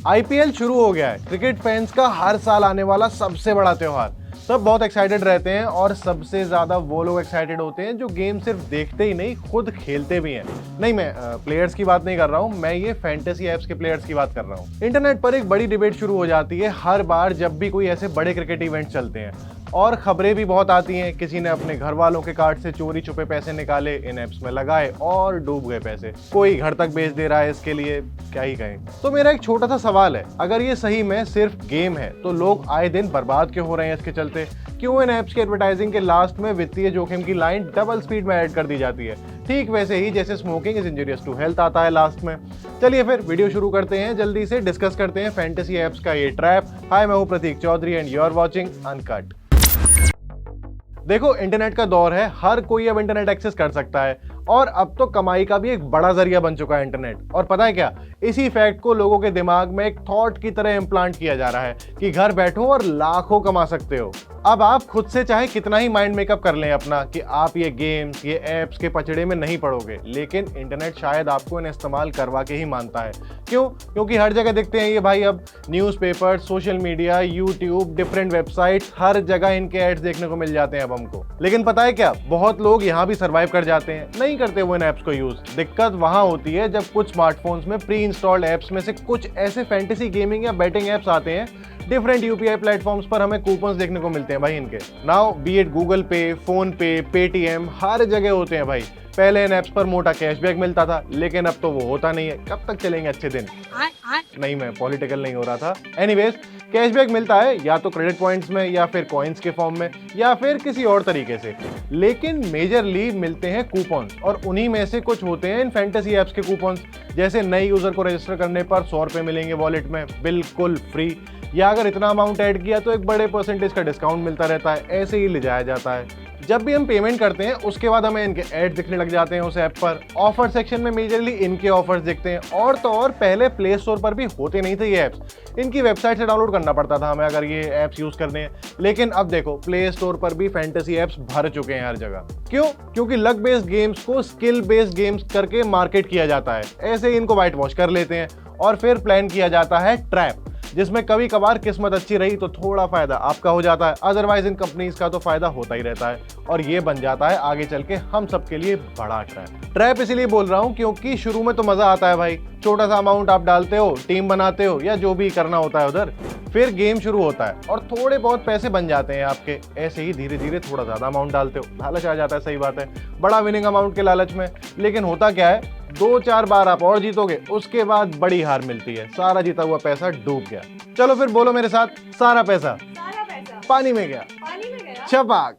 IPL शुरू हो गया है, क्रिकेट फैंस का हर साल आने वाला सबसे बड़ा त्योहार। सब बहुत एक्साइटेड रहते हैं और सबसे ज्यादा वो लोग एक्साइटेड होते हैं जो गेम सिर्फ देखते ही नहीं, खुद खेलते भी हैं। नहीं, मैं प्लेयर्स की बात नहीं कर रहा हूँ, मैं ये फैंटेसी एप्स के प्लेयर्स की बात कर रहा हूँ। इंटरनेट पर एक बड़ी डिबेट शुरू हो जाती है हर बार जब भी कोई ऐसे बड़े क्रिकेट इवेंट चलते हैं, और खबरें भी बहुत आती हैं। किसी ने अपने घर वालों के कार्ड से चोरी छुपे पैसे निकाले, इन एप्स में लगाए और डूब गए पैसे। कोई घर तक बेच दे रहा है इसके लिए, क्या ही कहें। तो मेरा एक छोटा सा सवाल है, अगर ये सही में सिर्फ गेम है तो लोग आए दिन बर्बाद क्यों हो रहे हैं इसके चलते? क्यों इन एप्स के एडवर्टाइजिंग के लास्ट में वित्तीय जोखिम की लाइन डबल स्पीड में ऐड कर दी जाती है, ठीक वैसे ही जैसे smoking is injurious to health आता है लास्ट में। चलिए फिर वीडियो शुरू करते हैं, जल्दी से डिस्कस करते हैं फैंटेसी एप्स का ये ट्रैप। हाय, मैं हूं Prateek Chaudhary and you are watching Uncut. देखो, इंटरनेट का दौर है, हर कोई अब इंटरनेट एक्सेस कर सकता है और अब तो कमाई का भी एक बड़ा जरिया बन चुका है इंटरनेट। और पता है क्या, इसी फैक्ट को लोगों के दिमाग में एक थॉट की तरह इम्प्लांट किया जा रहा है कि घर बैठो और लाखों कमा सकते हो। अब आप खुद से चाहे कितना ही माइंड मेकअप कर लें अपना कि आप ये गेम्स, ये एप्स के पचड़े में नहीं पड़ोगे, लेकिन इंटरनेट शायद आपको इन्हें इस्तेमाल करवा के ही मानता है। क्यों? क्योंकि हर जगह दिखते हैं ये भाई, अब newspaper, social media, YouTube, different websites, हर जगह इनके एड्स देखने को मिल जाते हैं अब हमको। लेकिन पता है क्या, बहुत लोग यहाँ भी सर्वाइव कर जाते हैं, नहीं करते वो इन ऐप्स को यूज। दिक्कत वहां होती है जब कुछ स्मार्टफोन्स में प्री इंस्टॉल्ड ऐप्स में से कुछ ऐसे फैंटेसी गेमिंग या बैटिंग ऐप्स आते हैं। डिफरेंट यूपीआई प्लेटफॉर्म्स पर हमें कूपन्स देखने को मिलते हैं भाई इनके। नाउ बी इट गूगल पे, फोन पे, पेटीएम, हर जगह होते हैं भाई। पहले इन ऐप्स पर मोटा कैशबैक मिलता था, लेकिन अब तो वो होता नहीं है। कब तक चलेंगे अच्छे दिन? नहीं, मैं पॉलिटिकल नहीं हो रहा था। एनीवेज, कैशबैक मिलता है या तो क्रेडिट पॉइंट्स में, या फिर कॉइन्स के फॉर्म में, या फिर किसी और तरीके से, लेकिन मेजरली मिलते हैं कूपन्स। और उन्हीं में से कुछ होते हैं इन फैंटेसी ऐप्स के कूपन्स। जैसे नए यूजर को रजिस्टर करने पर 100 रुपए मिलेंगे वॉलेट में बिल्कुल फ्री, या अगर इतना अमाउंट ऐड किया तो एक बड़े परसेंटेज का डिस्काउंट मिलता रहता है। ऐसे ही ले जाया जाता है। जब भी हम पेमेंट करते हैं उसके बाद हमें इनके ऐड दिखने लग जाते हैं उस ऐप पर। ऑफर सेक्शन में मेजरली इनके ऑफर्स दिखते हैं। और तो और पहले प्ले स्टोर पर भी होते नहीं थे ये ऐप्स, इनकी वेबसाइट से डाउनलोड करना पड़ता था हमें अगर ये ऐप्स यूज करने हैं। लेकिन अब देखो, प्ले स्टोर पर भी फैंटेसी ऐप्स भर चुके हैं हर जगह। क्यों? क्योंकि लक बेस्ड गेम्स को स्किल बेस्ड गेम्स करके मार्केट किया जाता है। ऐसे ही इनको व्हाइट वॉश कर लेते हैं और फिर प्लान किया जाता है ट्रैप, जिसमें कभी कभार किस्मत अच्छी रही तो थोड़ा फायदा आपका हो जाता है, अदरवाइज इन कंपनीज का तो फायदा होता ही रहता है। और ये बन जाता है आगे चल के हम सबके लिए बड़ा ट्रैप इसलिए बोल रहा हूं क्योंकि शुरू में तो मजा आता है भाई, छोटा सा अमाउंट आप डालते हो, टीम बनाते हो या जो भी करना होता है उधर, फिर गेम शुरू होता है और थोड़े बहुत पैसे बन जाते हैं आपके। ऐसे ही धीरे धीरे थोड़ा ज्यादा अमाउंट डालते हो, लालच आ जाता है, सही बात है, बड़ा विनिंग अमाउंट के लालच में। लेकिन होता क्या है, 2-4 बार आप और जीतोगे, उसके बाद बड़ी हार मिलती है, सारा जीता हुआ पैसा डूब गया। चलो फिर बोलो मेरे साथ, सारा पैसा पानी में गया। छपाक।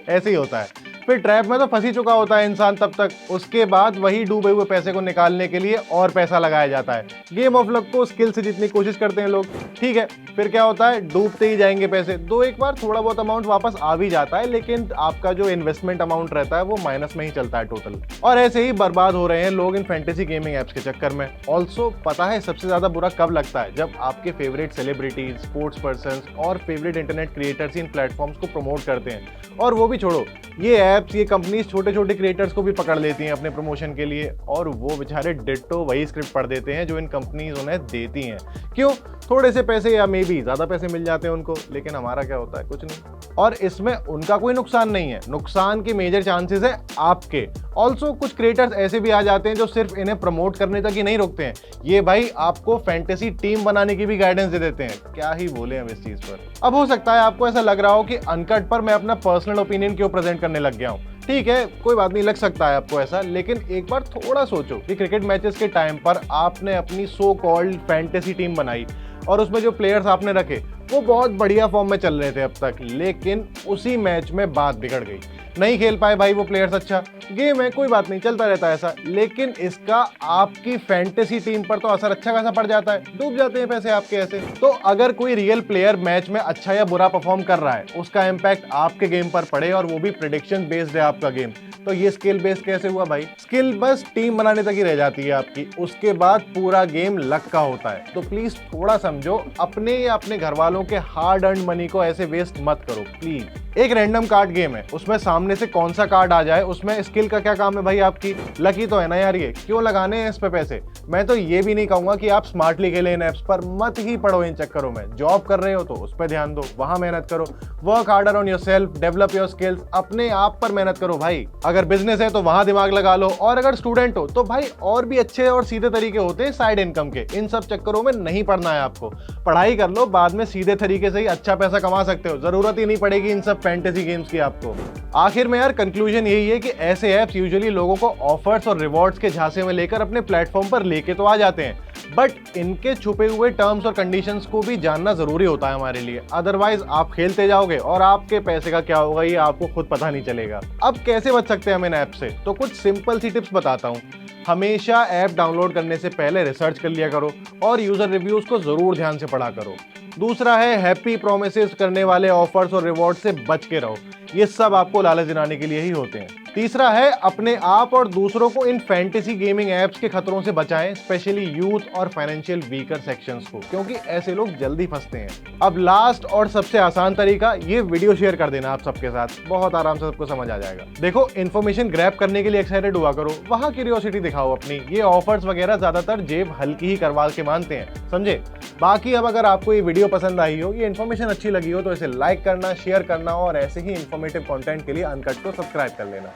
ऐसे ही होता है। फिर ट्रैप में तो फंसी चुका होता है इंसान तब तक, उसके बाद वही डूबे हुए पैसे को निकालने के लिए और पैसा लगाया जाता है। गेम ऑफ लक को स्किल से जीतने की कोशिश करते हैं लोग, ठीक है। फिर क्या होता है, डूबते ही जाएंगे पैसे। दो एक बार थोड़ा बहुत अमाउंट वापस आ भी जाता है, लेकिन आपका जो इन्वेस्टमेंट अमाउंट रहता है वो माइनस में ही चलता है टोटल। और ऐसे ही बर्बाद हो रहे हैं लोग इन फैंटेसी गेमिंग एप्स के चक्कर में। ऑल्सो पता है सबसे ज्यादा बुरा कब लगता है, जब आपके फेवरेट सेलिब्रिटीज, स्पोर्ट्स पर्सन और favourite internet creators in platforms को प्रमोट करते हैं। और वो भी छोड़ो, ये ऐप्स, ये कंपनीज छोटे छोटे क्रिएटर्स को भी पकड़ लेती हैं अपने प्रमोशन के लिए, और वो बेचारे डिट्टो वही स्क्रिप्ट पढ़ देते हैं जो इन कंपनीज उन्हें देती हैं। क्यों? थोड़े से पैसे या मे बी ज्यादा पैसे मिल जाते हैं उनको, लेकिन हमारा क्या होता है, कुछ नहीं। और इसमें उनका कोई नुकसान नहीं है, नुकसान के मेजर चांसेस है आपके। ऑल्सो कुछ क्रिएटर्स ऐसे भी आ जाते हैं जो सिर्फ इन्हें प्रमोट करने तक ही नहीं रोकते हैं, ये भाई आपको फैंटेसी टीम बनाने की भी गाइडेंस दे देते हैं। क्या ही बोले हम इस चीज पर। अब हो सकता है आपको ऐसा लग रहा हो कि अनकट पर मैं अपना पर्सनल ओपिनियन क्यों प्रेजेंट करने लग गया हूं। ठीक है, कोई बात नहीं, लग सकता है आपको ऐसा, लेकिन एक बार थोड़ा सोचो कि क्रिकेट मैचेस के टाइम पर आपने अपनी सो कॉल्ड फैंटेसी टीम बनाई और उसमें जो प्लेयर्स आपने रखे वो बहुत बढ़िया फॉर्म में चल रहे थे अब तक, लेकिन उसी मैच में बात बिगड़ गई, नहीं खेल पाए भाई वो प्लेयर्स। अच्छा गेम है, कोई बात नहीं, चलता रहता है ऐसा, लेकिन इसका आपकी फैंटेसी टीम पर तो असर अच्छा खासा पड़ जाता है, डूब जाते हैं पैसे आपके ऐसे। तो अगर कोई रियल प्लेयर मैच में अच्छा या बुरा परफॉर्म कर रहा है, उसका इम्पैक्ट आपके गेम पर पड़े, और वो भी प्रेडिक्शन बेस्ड है आपका गेम, तो ये स्किल बेस्ड कैसे हुआ भाई? स्किल बस टीम बनाने तक ही रह जाती है आपकी, उसके बाद पूरा गेम लक का होता है। तो प्लीज थोड़ा समझो, अपने या अपने घर वालों के हार्ड अर्न मनी को ऐसे वेस्ट मत करो प्लीज। एक रैंडम कार्ड गेम है, उसमें सामने सामने से कौन सा कार्ड आ जाए, उसमें स्किल का क्या काम है भाई आपकी? लकी तो है ना यार, ये क्यों लगाने हैं इस पे पैसे? मैं तो ये भी नहीं कहूंगा कि आप स्मार्टली खेलें इन एप्स पर, मत ही पड़ो इन चक्करों में। जॉब कर रहे हो तो उस पर ध्यान दो, वहां मेहनत करो, work harder on yourself, develop your skills, अपने आप पर मेहनत करो भाई। अगर बिजनेस है तो वहां दिमाग लगा लो, और अगर स्टूडेंट हो तो भाई और भी अच्छे और सीधे तरीके होते हैं साइड इनकम के। इन सब चक्करों में नहीं पढ़ना है आपको, पढ़ाई कर लो, बाद में सीधे तरीके से ही अच्छा पैसा कमा सकते हो, जरूरत ही नहीं पड़ेगी इन सब फैंटेसी गेम्स की आपको। आखिर में यार कंक्लूजन यही है कि ऐसे ऐप्स यूजुअली लोगों को ऑफर्स और रिवॉर्ड्स के झांसे में लेकर अपने प्लेटफॉर्म पर लेके तो आ जाते हैं, बट इनके छुपे हुए टर्म्स और कंडीशंस को भी जानना जरूरी होता है हमारे लिए। अदरवाइज आप खेलते जाओगे और आपके पैसे का क्या होगा ये आपको खुद पता नहीं चलेगा। अब कैसे बच सकते हैं हम इन ऐप से? तो कुछ सिंपल सी टिप्स बताता हूँ। हमेशा ऐप डाउनलोड करने से पहले रिसर्च कर लिया करो और यूजर रिव्यूज को जरूर ध्यान से पढ़ा करो। दूसरा है हैप्पी प्रोमिसेस करने वाले ऑफर्स और रिवॉर्ड से बच के रहो, ये सब आपको लालच दिलाने के लिए ही होते हैं। तीसरा है अपने आप और दूसरों को इन फैंटेसी गेमिंग एप्स के खतरों से बचाएं, स्पेशली यूथ और फाइनेंशियल वीकर सेक्शंस को, क्योंकि ऐसे लोग जल्दी फंसते हैं। अब लास्ट और सबसे आसान तरीका, ये वीडियो शेयर कर देना आप सबके साथ, बहुत आराम से सबको समझ आ जाएगा। देखो, इन्फॉर्मेशन ग्रैब करने के लिए एक्साइटेड हुआ करो, वहां क्यूरियोसिटी दिखाओ अपनी। ये ऑफर्स वगैरह ज्यादातर जेब हल्की ही करवा के मानते हैं, समझे? बाकी अब अगर आपको ये वीडियो पसंद आई हो, ये इन्फॉर्मेशन अच्छी लगी हो, तो इसे लाइक करना, शेयर करना और ऐसे ही इन्फॉर्मेटिव कंटेंट के लिए अनकट को सब्सक्राइब कर लेना।